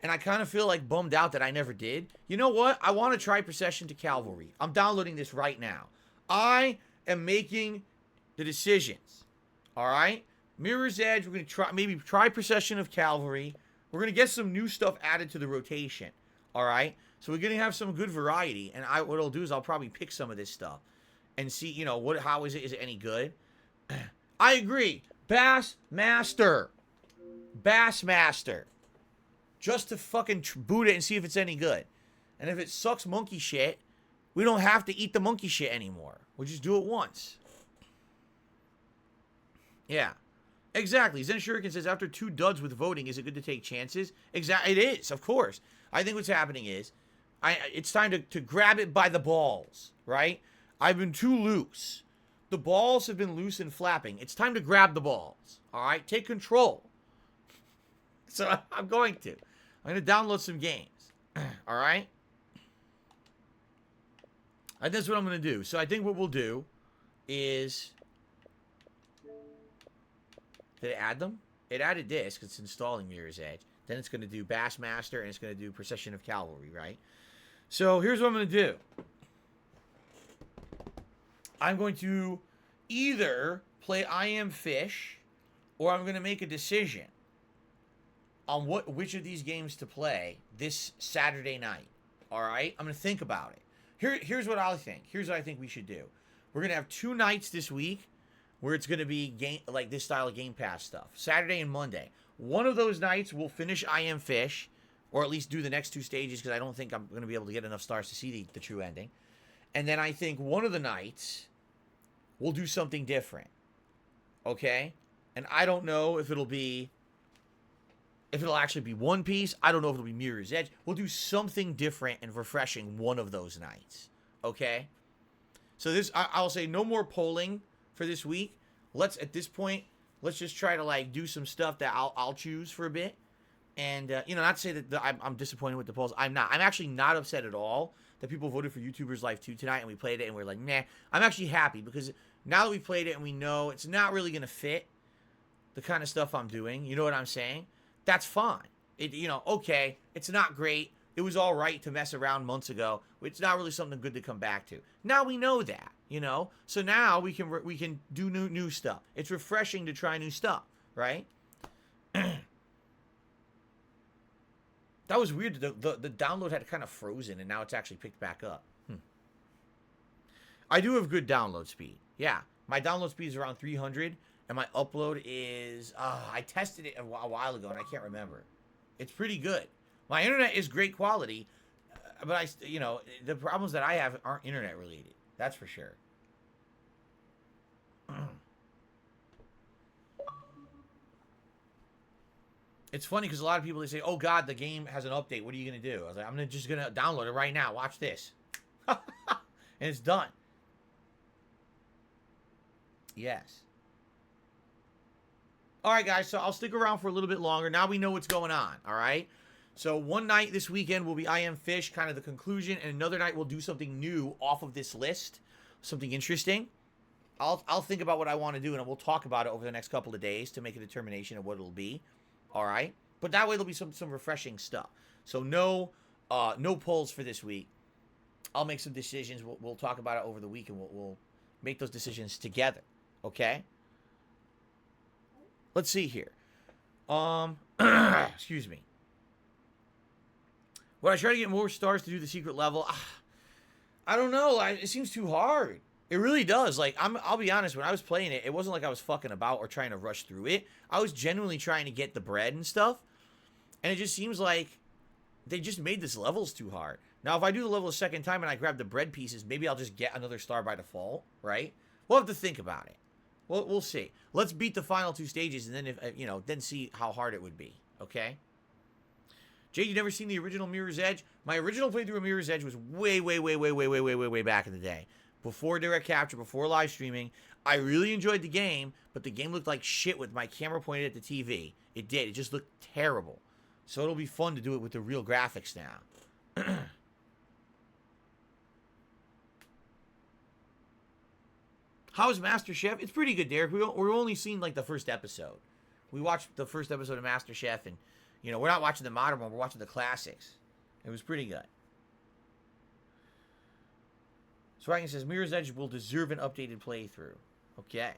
And I kind of feel like bummed out that I never did. You know what? I want to try Procession to Cavalry. I'm downloading this right now. I am making the decisions. All right? Mirror's Edge, we're going to try Procession of Cavalry. We're going to get some new stuff added to the rotation. All right? So we're going to have some good variety. And what I'll do is I'll probably pick some of this stuff and see, you know, how is it? Is it any good? I agree. Bassmaster. Just to fucking boot it and see if it's any good. And if it sucks monkey shit, we don't have to eat the monkey shit anymore. We'll just do it once. Yeah. Exactly. Zen Shuriken says, after 2 duds with voting, is it good to take chances? Exactly. It is, of course. I think what's happening is, it's time to grab it by the balls, right? I've been too loose. The balls have been loose and flapping. It's time to grab the balls, all right? Take control. So I'm going to download some games, all right? And that's what I'm going to do. So I think what we'll do is... Did it add them? It added this because it's installing Mirror's Edge. Then it's going to do Bassmaster and it's going to do Procession of Cavalry, right? So here's what I'm going to do. I'm going to either play I Am Fish or I'm going to make a decision on which of these games to play this Saturday night. All right? I'm going to think about it. Here's what I think. Here's what I think we should do. We're going to have 2 nights this week where it's going to be like this style of Game Pass stuff. Saturday and Monday. One of those nights we'll finish I Am Fish, or at least do the next 2 stages because I don't think I'm going to be able to get enough stars to see the true ending. And then I think one of the nights we'll do something different. Okay? And I don't know if it'll actually be One Piece. I don't know if it'll be Mirror's Edge. We'll do something different and refreshing one of those nights. Okay? So I'll say no more polling for this week. At this point, let's just try to like do some stuff that I'll choose for a bit. And, not to say that I'm disappointed with the polls. I'm not. I'm actually not upset at all that people voted for YouTubers Life 2 tonight and we played it and we're like, nah. I'm actually happy because now that we played it and we know it's not really going to fit the kind of stuff I'm doing, you know what I'm saying? That's fine. Okay, it's not great. It was all right to mess around months ago. It's not really something good to come back to. Now we know that, So now we can do new stuff. It's refreshing to try new stuff, right? That was weird. The download had kind of frozen, and now it's actually picked back up. I do have good download speed. Yeah, my download speed is around 300, and my upload is... I tested it a while ago, and I can't remember. It's pretty good. My internet is great quality, but the problems that I have aren't internet related. That's for sure. It's funny because a lot of people, they say, oh, God, the game has an update. What are you going to do? I was like, I'm just going to download it right now. Watch this. And it's done. Yes. All right, guys, so I'll stick around for a little bit longer. Now we know what's going on, all right? So one night this weekend will be I Am Fish, kind of the conclusion, and another night we'll do something new off of this list, something interesting. I'll think about what I want to do, and we'll talk about it over the next couple of days to make a determination of what it'll be. All right, but that way there'll be some refreshing stuff. So no polls for this week. I'll make some decisions. We'll talk about it over the week, and we'll make those decisions together. Okay. Let's see here. Excuse me. Would I try to get more stars to do the secret level? I don't know. It seems too hard. It really does. Like, I'll be honest, when I was playing it, it wasn't like I was fucking about or trying to rush through it. I was genuinely trying to get the bread and stuff. And it just seems like they just made this levels too hard. Now, if I do the level a second time and I grab the bread pieces, maybe I'll just get another star by default, right? We'll have to think about it. We'll see. Let's beat the final two stages and then, then see how hard it would be, okay? Jade, you never seen the original Mirror's Edge? My original playthrough of Mirror's Edge was way back in the day. Before direct capture, before live streaming. I really enjoyed the game, but the game looked like shit with my camera pointed at the TV. It did. It just looked terrible. So it'll be fun to do it with the real graphics now. How is MasterChef? It's pretty good, Derek. We've only seen like the first episode. We watched the first episode of MasterChef, and we're not watching the modern one. We're watching the classics. It was pretty good. Swaggin says, Mirror's Edge will deserve an updated playthrough. Okay.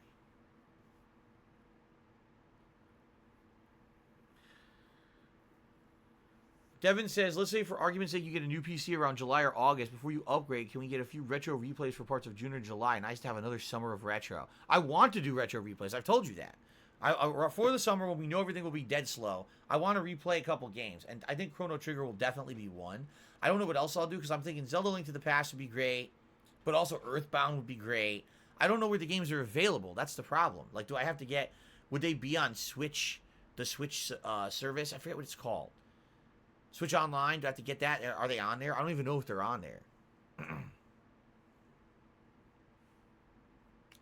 Devin says, let's say for argument's sake you get a new PC around July or August. Before you upgrade, can we get a few retro replays for parts of June or July? Nice to have another summer of retro. I want to do retro replays. I've told you that. For the summer, when we know everything will be dead slow, I want to replay a couple games. And I think Chrono Trigger will definitely be one. I don't know what else I'll do because I'm thinking Zelda Link to the Past would be great. But also Earthbound would be great. I don't know where the games are available. That's the problem. Like, do I have to get... Would they be on Switch? The Switch service? I forget what it's called. Switch Online? Do I have to get that? Are they on there? I don't even know if they're on there.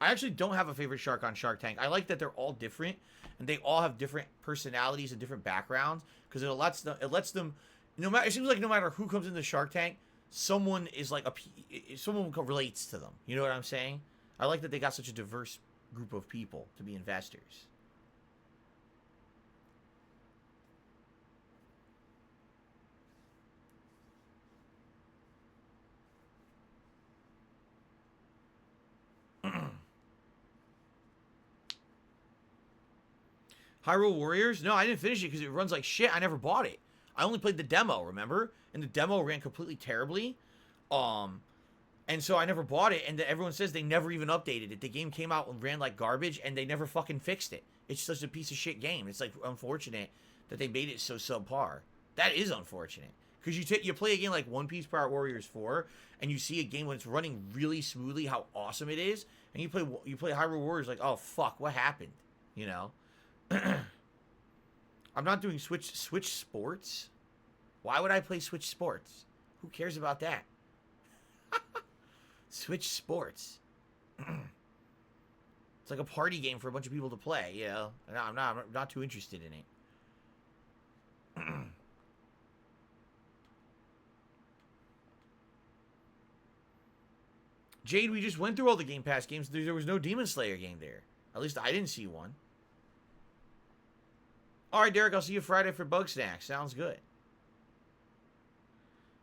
I actually don't have a favorite shark on Shark Tank. I like that they're all different. And they all have different personalities and different backgrounds. Because it lets them... It seems like no matter who comes into Shark Tank... Someone is like someone relates to them. You know what I'm saying? I like that they got such a diverse group of people to be investors. Hyrule Warriors? No, I didn't finish it because it runs like shit. I never bought it. I only played the demo, remember? And the demo ran completely terribly. And so I never bought it, and everyone says they never even updated it. The game came out and ran like garbage, and they never fucking fixed it. It's such a piece of shit game. It's like unfortunate that they made it so subpar. That is unfortunate. Because you play a game like One Piece Pirate Warriors 4, and you see a game when it's running really smoothly, how awesome it is, and you play Hyrule Warriors like, oh fuck, what happened? You know. I'm not doing Switch Sports. Why would I play Switch Sports? Who cares about that? Switch Sports. It's like a party game for a bunch of people to play, you know. No, I'm not too interested in it. Jade, we just went through all the Game Pass games. There was no Demon Slayer game there. At least I didn't see one. All right, Derek, I'll see you Friday for Bug Snacks. Sounds good.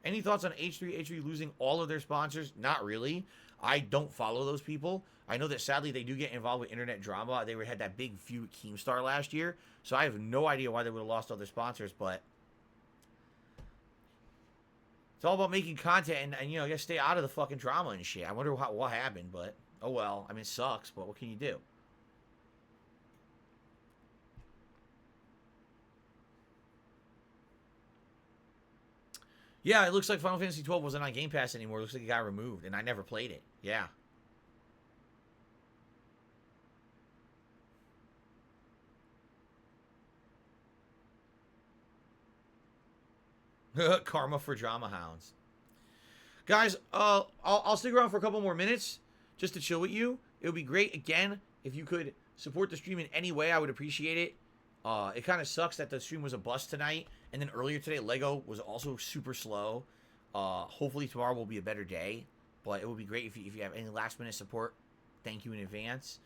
Any thoughts on H3 losing all of their sponsors? Not really. I don't follow those people. I know that sadly they do get involved with internet drama. They had that big feud with Keemstar last year. So I have no idea why they would have lost all their sponsors, but it's all about making content and you know, you gotta stay out of the fucking drama and shit. I wonder what happened, but oh well. I mean, it sucks, but what can you do? Yeah, it looks like Final Fantasy 12 wasn't on Game Pass anymore. It looks like it got removed, and I never played it. Yeah. Karma for drama hounds. Guys, I'll stick around for a couple more minutes just to chill with you. It would be great, again, if you could support the stream in any way. I would appreciate it. It kind of sucks that the stream was a bust tonight. And then earlier today, Lego was also super slow. Hopefully tomorrow will be a better day. But it would be great if you have any last minute support. Thank you in advance.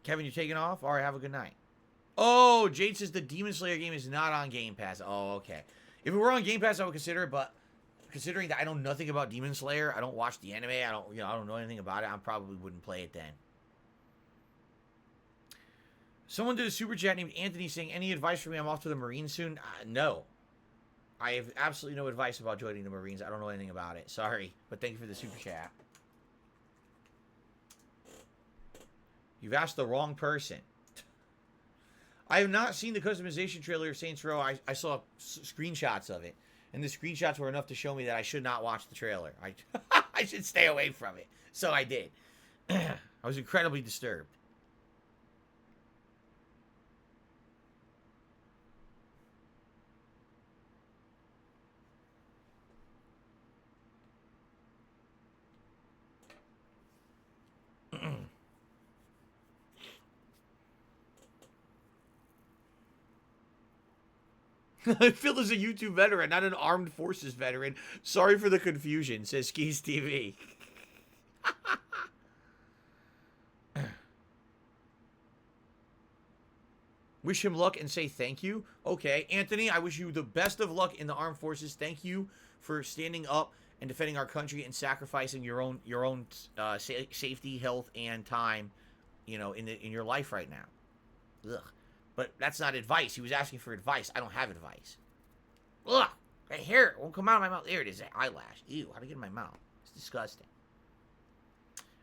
Kevin, you're taking off? All right, have a good night. Oh, Jade says the Demon Slayer game is not on Game Pass. Oh, okay. If it were on Game Pass, I would consider it, but considering that I know nothing about Demon Slayer, I don't watch the anime, I don't know anything about it, I probably wouldn't play it then. Someone did a super chat named Anthony saying, any advice for me? I'm off to the Marines soon. No. I have absolutely no advice about joining the Marines. I don't know anything about it. Sorry. But thank you for the super chat. You've asked the wrong person. I have not seen the customization trailer of Saints Row. I saw screenshots of it. And the screenshots were enough to show me that I should not watch the trailer. I should stay away from it. So I did. I was incredibly disturbed. Phil is a YouTube veteran, not an armed forces veteran. Sorry for the confusion, says Skis TV. Wish him luck and say thank you. Okay, Anthony, I wish you the best of luck in the armed forces. Thank you for standing up and defending our country and sacrificing your own safety, health, and time, you know, in your life right now. Ugh. But that's not advice. He was asking for advice. I don't have advice. Ugh! Right here. It won't come out of my mouth. There it is. That eyelash. Ew. How'd it get in my mouth? It's disgusting.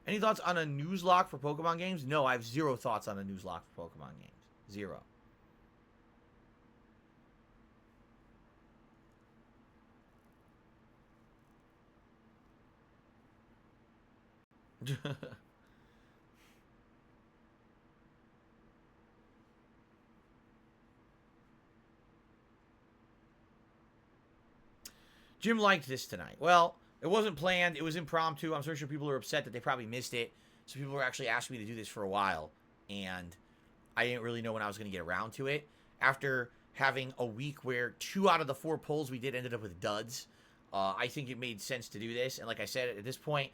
Any thoughts on a news lock for Pokemon games? No, I have zero thoughts on a news lock for Pokemon games. Zero. Jim liked this tonight. Well, it wasn't planned. It was impromptu. I'm so sure people are upset that they probably missed it. So people were actually asking me to do this for a while. And I didn't really know when I was going to get around to it. After having a week where 2 out of the 4 polls we did ended up with duds, I think it made sense to do this. And like I said, at this point,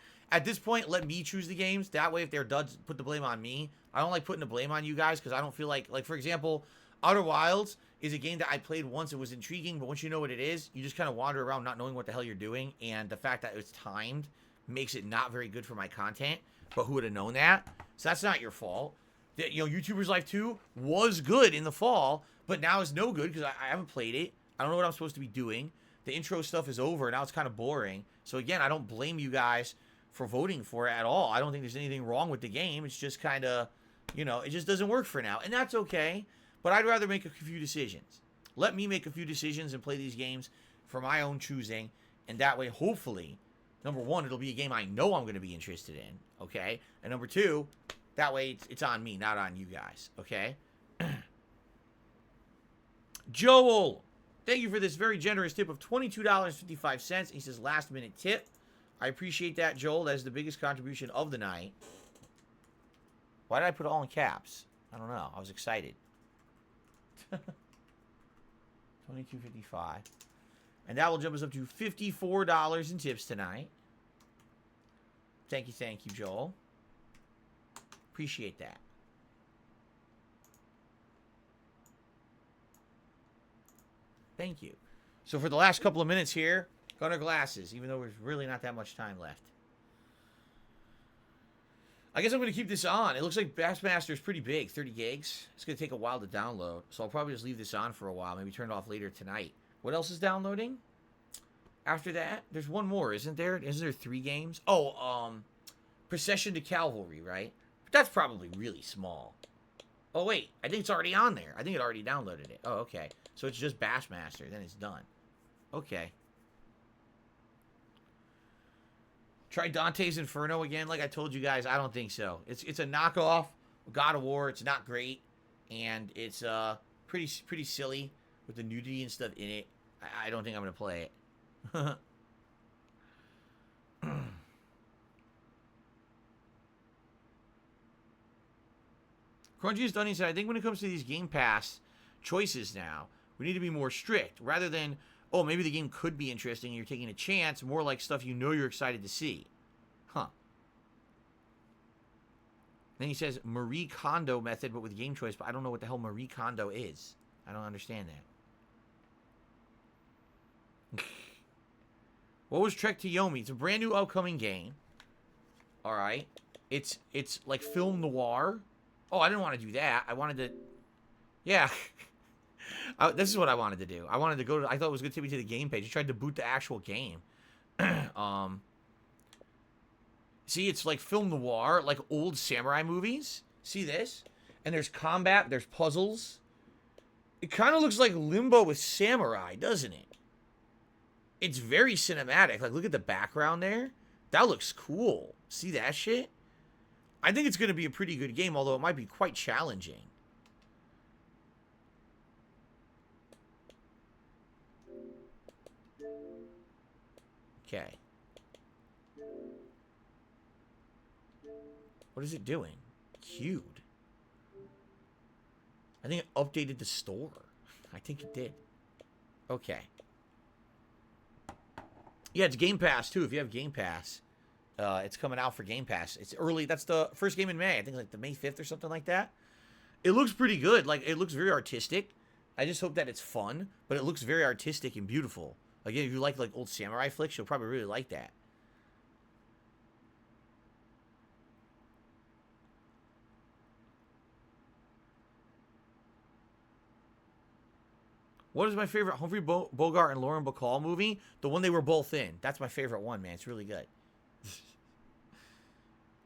let me choose the games. That way, if they're duds, put the blame on me. I don't like putting the blame on you guys because I don't feel like, for example, Outer Wilds is a game that I played once. It was intriguing, but once you know what it is, you just kind of wander around not knowing what the hell you're doing. And the fact that it's timed makes it not very good for my content. But who would have known that? So that's not your fault. You know, YouTuber's Life 2 was good in the fall, but now it's no good because I haven't played it. I don't know what I'm supposed to be doing. The intro stuff is over. Now it's kind of boring. So again, I don't blame you guys for voting for it at all. I don't think there's anything wrong with the game. It's just kind of, you know, it just doesn't work for now. And that's okay. But I'd rather make a few decisions. Let me make a few decisions and play these games for my own choosing. And that way, hopefully, number one, it'll be a game I know I'm going to be interested in. Okay? And number two, that way it's on me, not on you guys. Okay? Joel, thank you for this very generous tip of $22.55. He says last minute tip. I appreciate that, Joel. That is the biggest contribution of the night. Why did I put it all in caps? I don't know. I was excited. $22.55. And that will jump us up to $54 in tips tonight. Thank you, Joel. Appreciate that. Thank you. So for the last couple of minutes here, Gunner Glasses, even though there's really not that much time left. I guess I'm going to keep this on. It looks like Bassmaster is pretty big, 30 gigs. It's going to take a while to download, so I'll probably just leave this on for a while, maybe turn it off later tonight. What else is downloading? After that, there's one more, isn't there? Isn't there 3 games? Oh, Procession to Cavalry, right? But that's probably really small. Oh, wait. I think it's already on there. I think it already downloaded it. Oh, okay. So it's just Bassmaster. Then it's done. Okay. Try Dante's Inferno again. Like I told you guys, I don't think so. It's a knockoff of God of War. It's not great. And it's pretty silly with the nudity and stuff in it. I don't think I'm going to play it. Crunchy's Dunny said, I think when it comes to these Game Pass choices now, we need to be more strict. Rather than, oh, maybe the game could be interesting and you're taking a chance, more like stuff you know you're excited to see. Huh. Then he says, Marie Kondo method, but with game choice, but I don't know what the hell Marie Kondo is. I don't understand that. What was Trek to Yomi? It's a brand new upcoming game. Alright. It's like film noir. Oh, I didn't want to do that. I wanted to... Yeah. This is what I wanted to do. I wanted to go to... I thought it was going to take me to the game page. I tried to boot the actual game. See, it's like film noir, like old samurai movies. See this? And there's combat, there's puzzles. It kind of looks like Limbo with samurai, doesn't it? It's very cinematic. Like, look at the background there. That looks cool. See that shit? I think it's going to be a pretty good game, although it might be quite challenging. Okay. What is it doing? Queued. I think it updated the store. I think it did. Okay. Yeah, it's Game Pass, too. If you have Game Pass, it's coming out for Game Pass. It's early. That's the first game in May. I think like the May 5th or something like that. It looks pretty good. Like, it looks very artistic. I just hope that it's fun, but it looks very artistic and beautiful. Again, if you like old samurai flicks, you'll probably really like that. What is my favorite Humphrey Bogart and Lauren Bacall movie? The one they were both in. That's my favorite one, man. It's really good.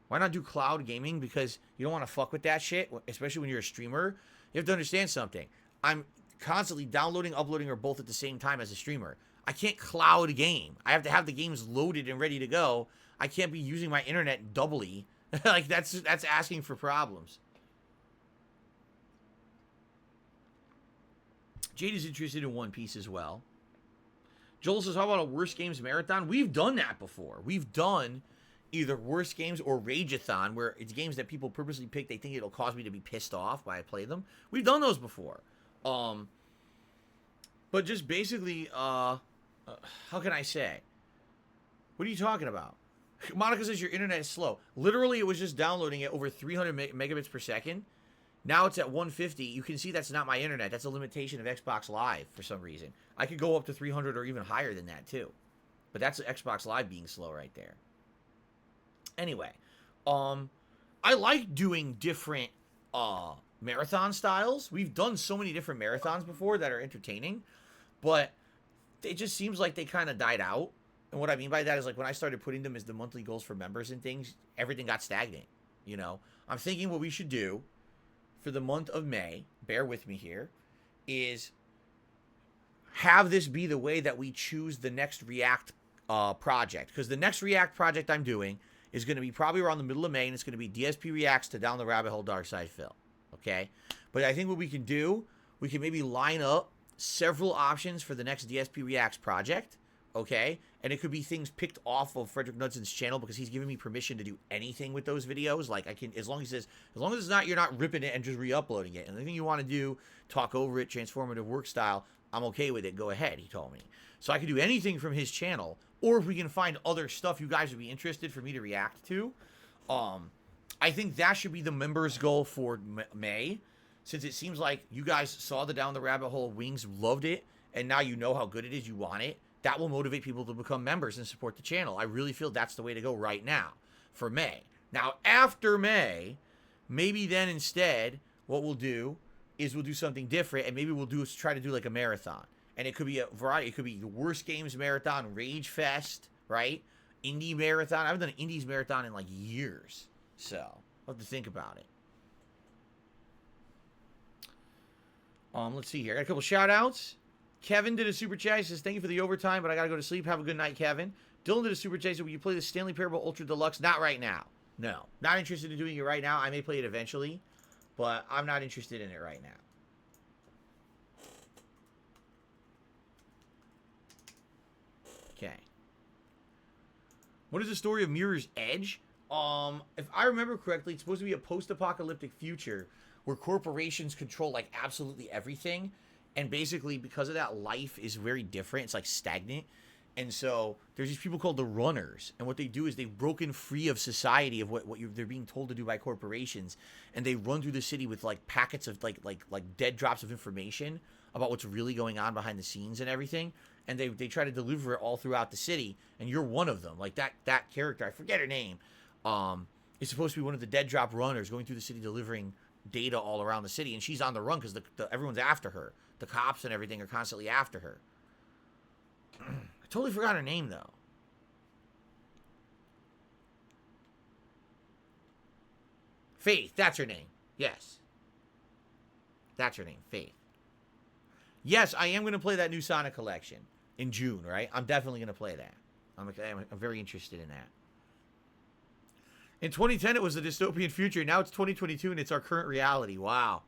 Why not do cloud gaming? Because you don't want to fuck with that shit, especially when you're a streamer. You have to understand something. I'm constantly downloading, uploading, or both at the same time as a streamer. I can't cloud game. I have to have the games loaded and ready to go. I can't be using my internet doubly. Like, that's asking for problems. Jade is interested in One Piece as well. Joel says, how about a Worst Games Marathon? We've done that before. We've done either Worst Games or Rageathon, where it's games that people purposely pick. They think it'll cause me to be pissed off while I play them. We've done those before. But just basically, how can I say? What are you talking about? Monica says your internet is slow. Literally, it was just downloading at over 300 megabits per second. Now it's at 150. You can see that's not my internet. That's a limitation of Xbox Live for some reason. I could go up to 300 or even higher than that too. But that's Xbox Live being slow right there. Anyway, I like doing different marathon styles. We've done so many different marathons before that are entertaining, but it just seems like they kind of died out. And what I mean by that is, like, when I started putting them as the monthly goals for members and things, everything got stagnant. You know, I'm thinking what we should do for the month of May, bear with me here, is have this be the way that we choose the next React project. Because the next React project I'm doing is going to be probably around the middle of May, and it's going to be DSP Reacts to Down the Rabbit Hole Dark Side Phil. Okay? But I think what we can do, we can maybe line up several options for the next DSP Reacts project. Okay? And it could be things picked off of Frederick Nudson's channel, because he's giving me permission to do anything with those videos. Like, I can, as long as it's not, you're not ripping it and just re-uploading it. And anything you want to do, talk over it, transformative work style, I'm okay with it. Go ahead, he told me. So I can do anything from his channel, or if we can find other stuff you guys would be interested for me to react to. I think that should be the members' goal for May, since it seems like you guys saw the Down the Rabbit Hole Wings, loved it, and now you know how good it is, you want it. That will motivate people to become members and support the channel. I really feel that's the way to go right now for May. Now, after May, maybe then instead, what we'll do is we'll do something different, and maybe we'll try to do like a marathon. And it could be a variety. It could be the Worst Games Marathon, Rage Fest, right? Indie Marathon. I haven't done an Indies Marathon in like years. So, I'll have to think about it. Let's see here. I got a couple shout-outs. Kevin did a super chat. He says, thank you for the overtime, but I got to go to sleep. Have a good night, Kevin. Dylan did a super chat. He said, will you play the Stanley Parable Ultra Deluxe? Not right now. No. Not interested in doing it right now. I may play it eventually, but I'm not interested in it right now. Okay. What is the story of Mirror's Edge? If I remember correctly, it's supposed to be a post-apocalyptic future where corporations control like absolutely everything. And basically, because of that, life is very different. It's like stagnant. And so there's these people called the Runners. And what they do is they've broken free of society, of what they're being told to do by corporations. And they run through the city with like packets of like dead drops of information about what's really going on behind the scenes and everything. And they try to deliver it all throughout the city. And you're one of them. Like that character, I forget her name, is supposed to be one of the dead drop runners going through the city delivering data all around the city. And she's on the run because everyone's after her. The cops and everything are constantly after her. I totally forgot her name, though. Faith, that's her name. Yes. That's her name, Faith. Yes, I am going to play that new Sonic collection in June, right? I'm definitely going to play that. I'm very interested in that. In 2010, it was a dystopian future. Now it's 2022, and it's our current reality. Wow.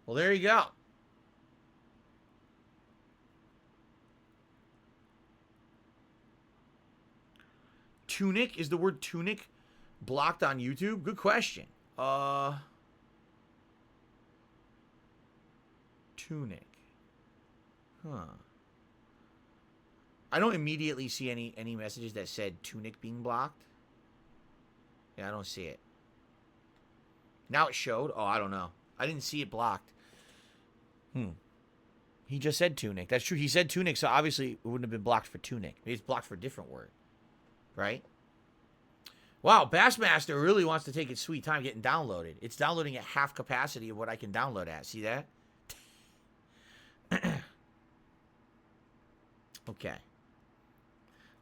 Well, there you go. Tunic? Is the word tunic blocked on YouTube? Good question. Tunic. Huh. I don't immediately see any messages that said tunic being blocked. Yeah, I don't see it. Now it showed. Oh, I don't know. I didn't see it blocked. He just said tunic. That's true. He said tunic, so obviously it wouldn't have been blocked for tunic. Maybe it's blocked for a different word. Right? Wow, Bassmaster really wants to take its sweet time getting downloaded. It's downloading at half capacity of what I can download at. See that? Okay.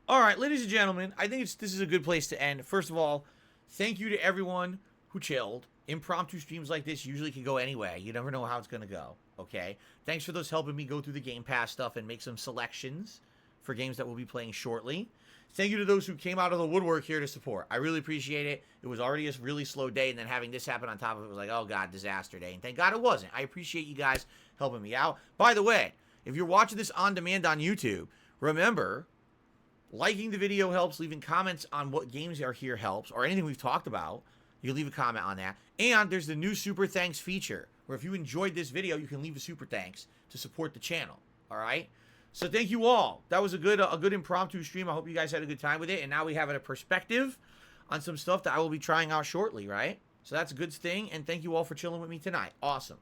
All right, ladies and gentlemen, I think this is a good place to end. First of all, thank you to everyone who chilled. Impromptu streams like this usually can go anyway. You never know how it's going to go, okay? Thanks for those helping me go through the Game Pass stuff and make some selections for games that we'll be playing shortly. Thank you to those who came out of the woodwork here to support. I really appreciate it. It was already a really slow day, and then having this happen on top of it was like, oh, God, disaster day. And thank God it wasn't. I appreciate you guys helping me out. By the way, if you're watching this on demand on YouTube, remember, liking the video helps. Leaving comments on what games are here helps, or anything we've talked about. You can leave a comment on that. And there's the new Super Thanks feature, where if you enjoyed this video, you can leave a Super Thanks to support the channel. All right? So thank you all. That was a good impromptu stream. I hope you guys had a good time with it. And now we have a perspective on some stuff that I will be trying out shortly, right? So that's a good thing. And thank you all for chilling with me tonight. Awesome.